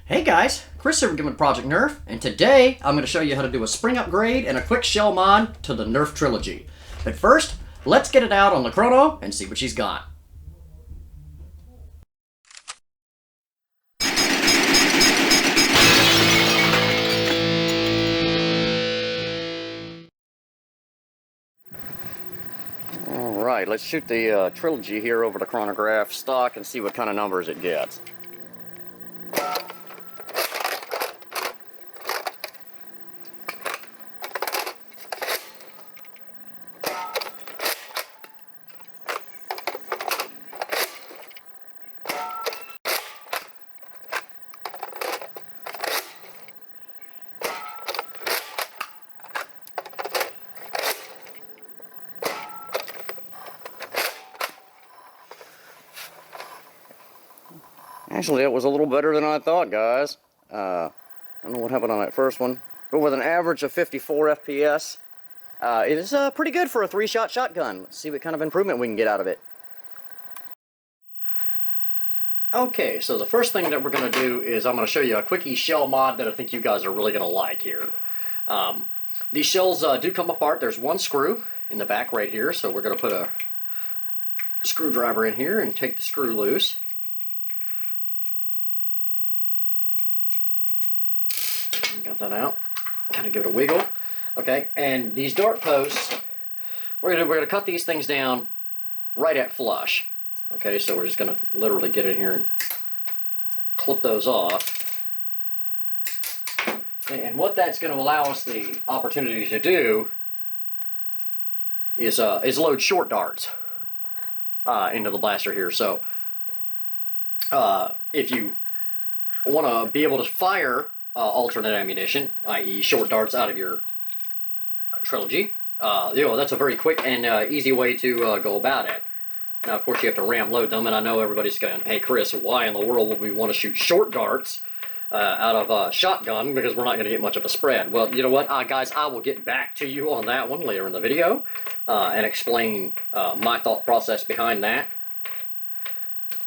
Hey guys, Chris here with Project Nerf, and today I'm going to show you how to do a spring upgrade and a quick shell mod to the Nerf Trilogy. But first, let's get it out on the chrono and see what she's got. Alright, let's shoot the Trilogy here over the Chronograph stock and see what kind of numbers it gets. Actually, it was a little better than I thought, guys. I don't know what happened on that first one. But with an average of 54 FPS, it is pretty good for a 3-shot shotgun. Let's see what kind of improvement we can get out of it. Okay, so the first thing that we're going to do is I'm going to show you a quickie shell mod that I think you guys are really going to like here. These shells do come apart. There's one screw in the back right here, so we're going to put a screwdriver in here and take the screw loose. Got that out. Kind of give it a wiggle. Okay, and these dart posts, we're gonna cut these things down right at flush. Okay, so we're just gonna literally get in here and clip those off. And what that's gonna allow us the opportunity to do is load short darts into the blaster here. So if you want to be able to fire alternate ammunition, i.e. short darts out of your Trilogy, that's a very quick and easy way to go about it. Now, of course, you have to ram load them, and I know everybody's going, hey Chris, why in the world would we want to shoot short darts out of a shotgun, because we're not going to get much of a spread? Well, you know what, guys, I will get back to you on that one later in the video and explain my thought process behind that.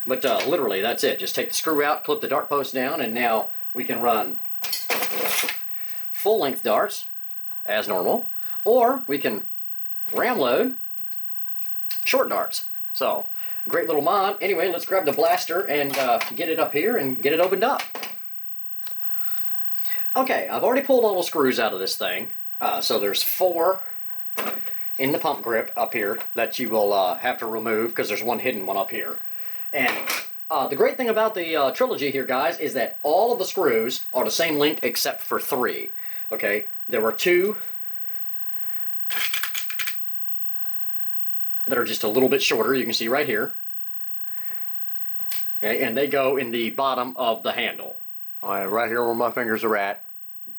But literally, that's it. Just take the screw out, clip the dart post down, and now we can run full-length darts as normal, or we can ram load short darts. So, great little mod. Anyway, let's grab the blaster and get it up here and get it opened up. Okay, I've already pulled all the screws out of this thing. So there's 4 in the pump grip up here that you will have to remove, because there's one hidden one up here. And the great thing about the Trilogy here, guys, is that all of the screws are the same length except for 3. Okay, there were 2 that are just a little bit shorter, you can see right here. Okay, and they go in the bottom of the handle. Right here where my fingers are at.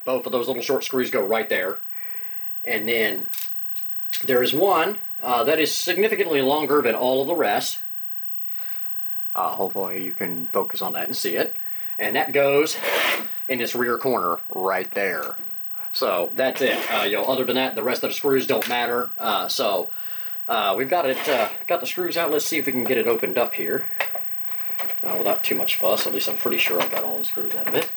Both of those little short screws go right there. And then there is one that is significantly longer than all of the rest. Hopefully you can focus on that and see it. And that goes in this rear corner right there. So that's it. Other than that, the rest of the screws don't matter. We've got it, got the screws out. Let's see if we can get it opened up here without too much fuss. At least I'm pretty sure I've got all the screws out of it.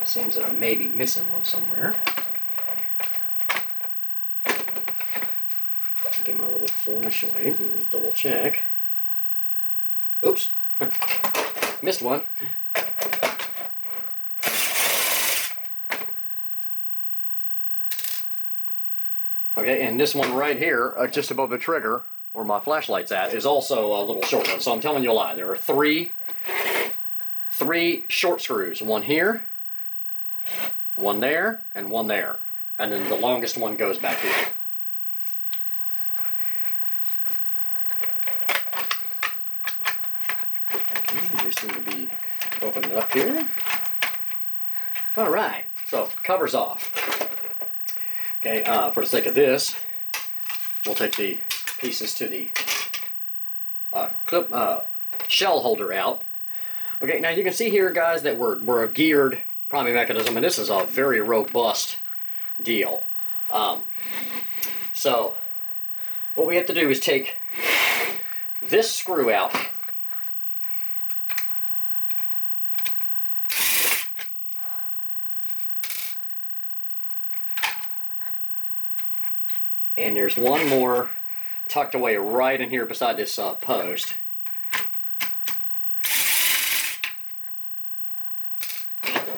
Seems that I may be missing one somewhere. Get my little flashlight and double check. Oops. Missed one. Okay, and this one right here, just above the trigger, where my flashlight's at, is also a little short one. So I'm telling you a lie. There are three short screws. One here, one there, and one there. And then the longest one goes back here. Okay, we seem to be opening up here. Alright, so cover's off. Okay, for the sake of this, we'll take the pieces to the shell holder out. Okay, now you can see here, guys, that we're a geared priming mechanism, and this is a very robust deal. So what we have to do is take this screw out And there's one more tucked away right in here beside this post.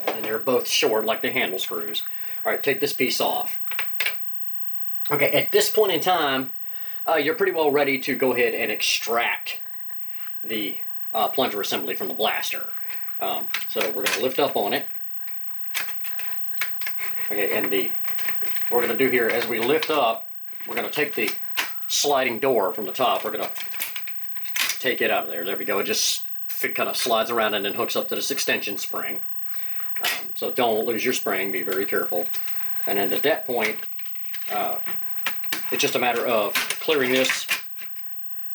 And they're both short like the handle screws. Alright, take this piece off. Okay, at this point in time, you're pretty well ready to go ahead and extract the plunger assembly from the blaster. So we're going to lift up on it. Okay, and what we're going to do here, as we lift up, we're going to take the sliding door from the top. We're going to take it out of there. There we go. It just kind of slides around and then hooks up to this extension spring. So don't lose your spring. Be very careful. And then at that point, it's just a matter of clearing this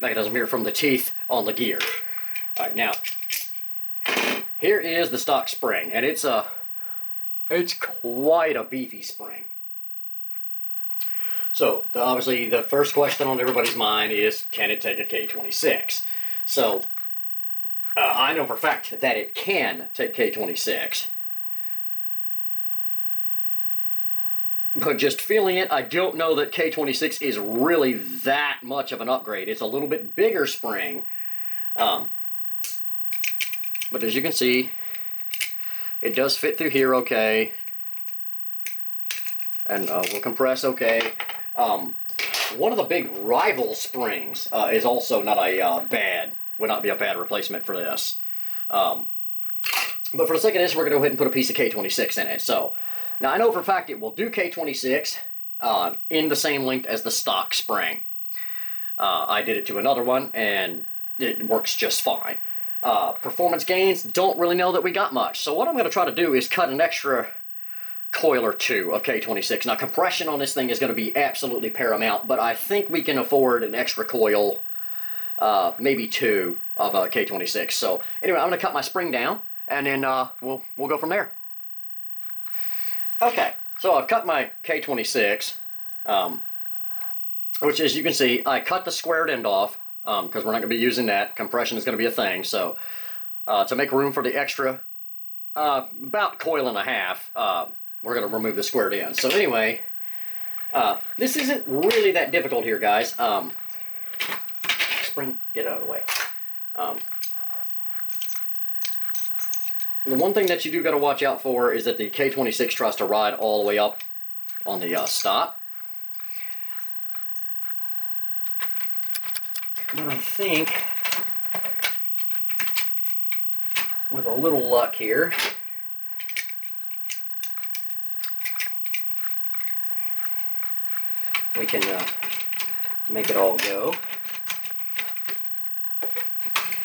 mechanism here from the teeth on the gear. Alright, now, here is the stock spring, and it's quite a beefy spring. So, obviously, the first question on everybody's mind is, can it take a K26? So, I know for a fact that it can take K26. But just feeling it, I don't know that K26 is really that much of an upgrade. It's a little bit bigger spring. But as you can see, it does fit through here okay. And will compress okay. One of the big rival springs is also not a would not be a bad replacement for this. But for the sake of this, we're going to go ahead and put a piece of K26 in it. So, now I know for a fact it will do K26 in the same length as the stock spring. I did it to another one and it works just fine. Performance gains, don't really know that we got much. So what I'm going to try to do is cut an extra coil or two of K26. Now compression on this thing is going to be absolutely paramount, but I think we can afford an extra coil, maybe two of K26. So anyway, I'm going to cut my spring down and then we'll go from there. Okay, so I've cut my K26, which as you can see, I cut the squared end off, because we're not going to be using that. Compression is going to be a thing, so to make room for the extra, about coil and a half, we're going to remove the squared end. So anyway, this isn't really that difficult here, guys. Spring, get out of the way. The one thing that you do got to watch out for is that the K26 tries to ride all the way up on the stop. But I think, with a little luck here, we can make it all go.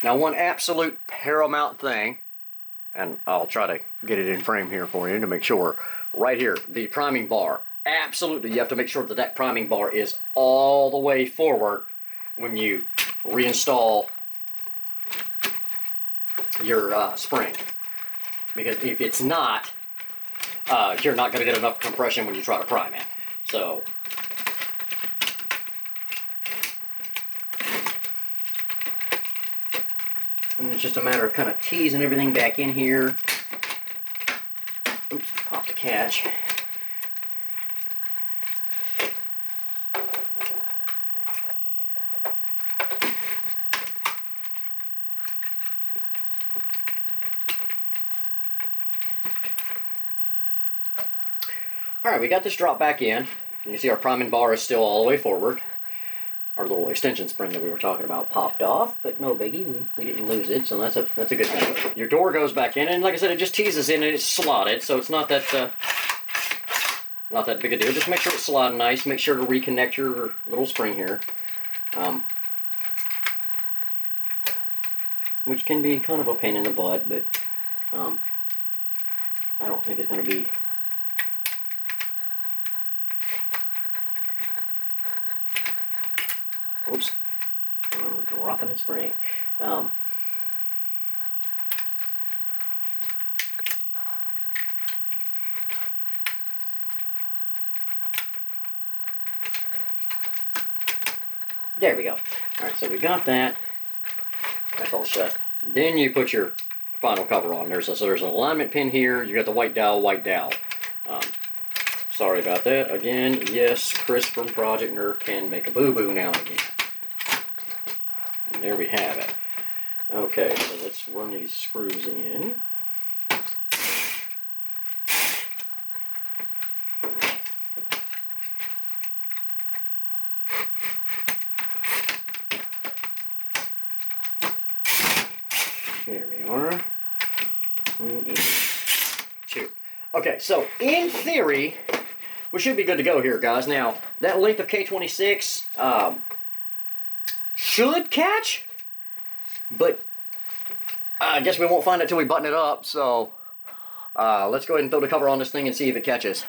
Now, one absolute paramount thing, and I'll try to get it in frame here for you to make sure. Right here, the priming bar. Absolutely, you have to make sure that that priming bar is all the way forward when you reinstall your spring. Because if it's not, you're not going to get enough compression when you try to prime it. So, and it's just a matter of kind of teasing everything back in here. Oops, popped the catch. Alright, we got this drop back in. You can see our priming bar is still all the way forward. Our little extension spring that we were talking about popped off, but no biggie, we didn't lose it, so that's a good thing. Your door goes back in, and like I said, it just teases in and it's slotted, so it's not that big a deal. Just make sure it's slotted nice. Make sure to reconnect your little spring here, which can be kind of a pain in the butt, but I don't think it's going to be. Oops, I'm dropping the spring. There we go. Alright, so we got that. That's all shut. Then you put your final cover on. There's an alignment pin here. You got the white dowel, Sorry about that. Again, yes, Chris from Project Nerf can make a boo-boo now and again. And there we have it. Okay, so let's run these screws in. Here we are. 1, 2. Okay, so in theory, we should be good to go here, guys. Now, that length of K26 should catch, but I guess we won't find it till we button it up, so let's go ahead and throw the cover on this thing and see if it catches.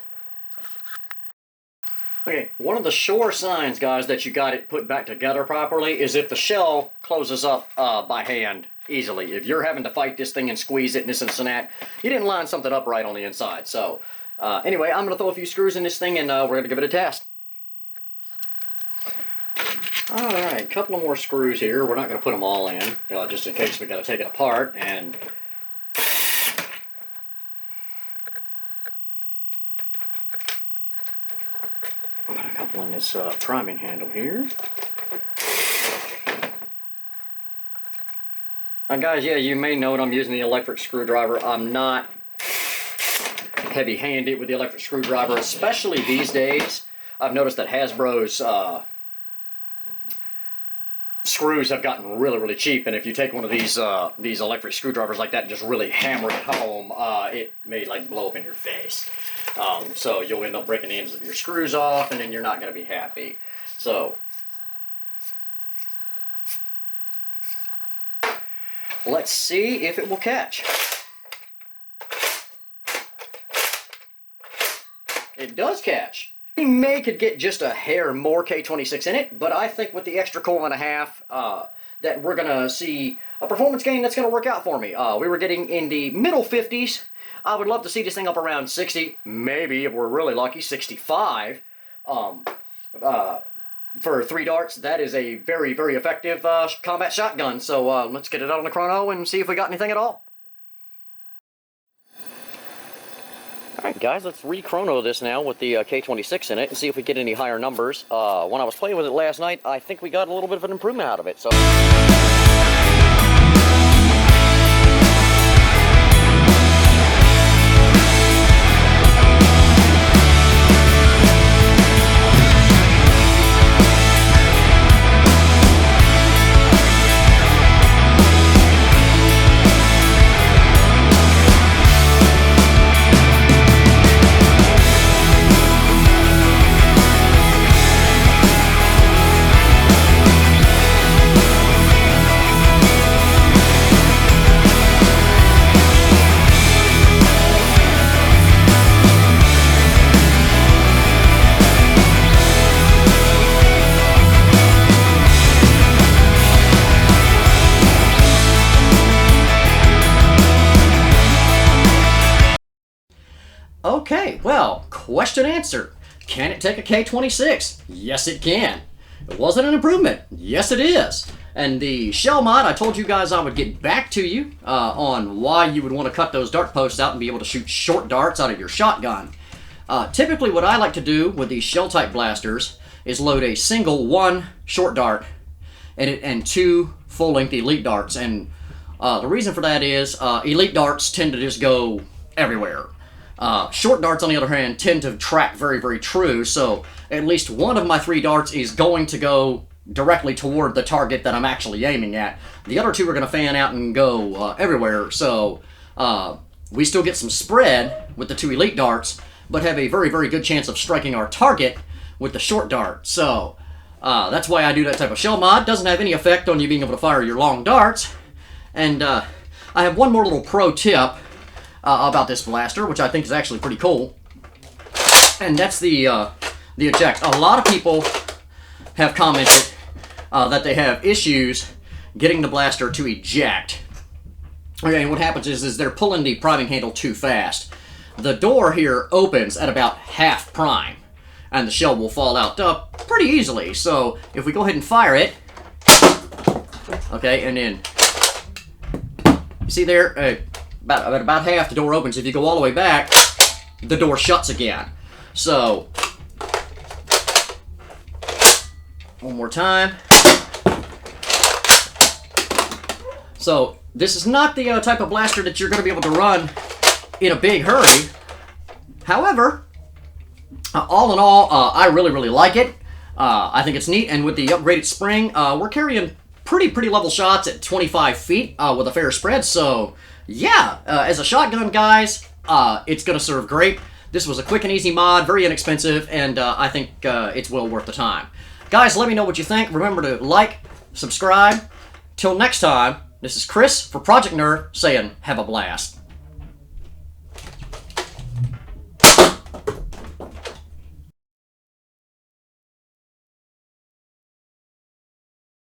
Okay, one of the sure signs, guys, that you got it put back together properly is if the shell closes up by hand easily. If you're having to fight this thing and squeeze it and this and that, you didn't line something up right on the inside. So, anyway, I'm going to throw a few screws in this thing and we're going to give it a test. Alright, a couple of more screws here. We're not going to put them all in, just in case we got to take it apart. And put a couple in this priming handle here. Now guys, yeah, you may note I'm using the electric screwdriver. I'm not heavy-handed with the electric screwdriver, especially these days. I've noticed that Hasbro's screws have gotten really, really cheap, and if you take one of these electric screwdrivers like that and just really hammer it home, it may like blow up in your face. So you'll end up breaking the ends of your screws off, and then you're not going to be happy. So let's see if it will catch. It does catch. We could get just a hair more K26 in it, but I think with the extra coil and a half, that we're going to see a performance gain that's going to work out for me. We were getting in the middle 50s. I would love to see this thing up around 60, maybe, if we're really lucky, 65. For 3 darts, that is a very, very effective combat shotgun. So let's get it out on the chrono and see if we got anything at all. Alright guys, let's re-chrono this now with the K26 in it and see if we get any higher numbers. When I was playing with it last night, I think we got a little bit of an improvement out of it. So. Okay, well, question answered. Can it take a K26? Yes, it can. Was it an improvement? Yes, it is. And the shell mod, I told you guys I would get back to you on why you would want to cut those dart posts out and be able to shoot short darts out of your shotgun. Typically, what I like to do with these shell-type blasters is load a single 1 short dart and 2 full-length elite darts. And the reason for that is elite darts tend to just go everywhere. Short darts, on the other hand, tend to track very, very true, so at least one of my 3 darts is going to go directly toward the target that I'm actually aiming at. The other 2 are going to fan out and go everywhere, so we still get some spread with the 2 elite darts, but have a very, very good chance of striking our target with the short dart. So that's why I do that type of shell mod. Doesn't have any effect on you being able to fire your long darts. And I have one more little pro tip about this blaster, which I think is actually pretty cool, and that's the eject. A lot of people have commented that they have issues getting the blaster to eject. Okay, and what happens is they're pulling the priming handle too fast. The door here opens at about half prime, and the shell will fall out pretty easily. So if we go ahead and fire it, okay, and then you see there, about half the door opens. If you go all the way back, the door shuts again. So, one more time. So, this is not the type of blaster that you're going to be able to run in a big hurry. However, all in all, I really like it. I think it's neat, and with the upgraded spring, we're carrying pretty level shots at 25 feet with a fair spread. So, yeah, as a shotgun, guys, it's going to serve great. This was a quick and easy mod, very inexpensive, and I think it's well worth the time. Guys, let me know what you think. Remember to like, subscribe. Till next time, this is Chris for Project Nerf saying, have a blast.